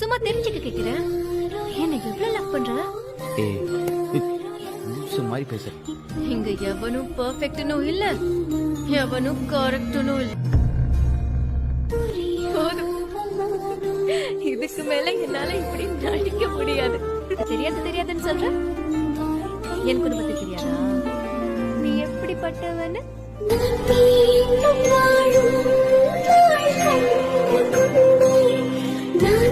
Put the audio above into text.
சும்மா தெரிஞ்சுக்க கேக்குறேன். என்ன எவ்வளவு லவ் பண்ற? ஏய் மாதிரி பேச. இங்க எவனும் பெர்ஃபெக்ட்னும் இல்ல, எவனும் கரெக்ட்னும் இல்ல. போதும், இதுக்கு மேல என்னால இப்படி நடிக்க முடியாது. தெரியாதுன்னு சொல்ற? என் குடும்பத்தை தெரியாதா? நீ எப்படிப்பட்டவன்னு நான்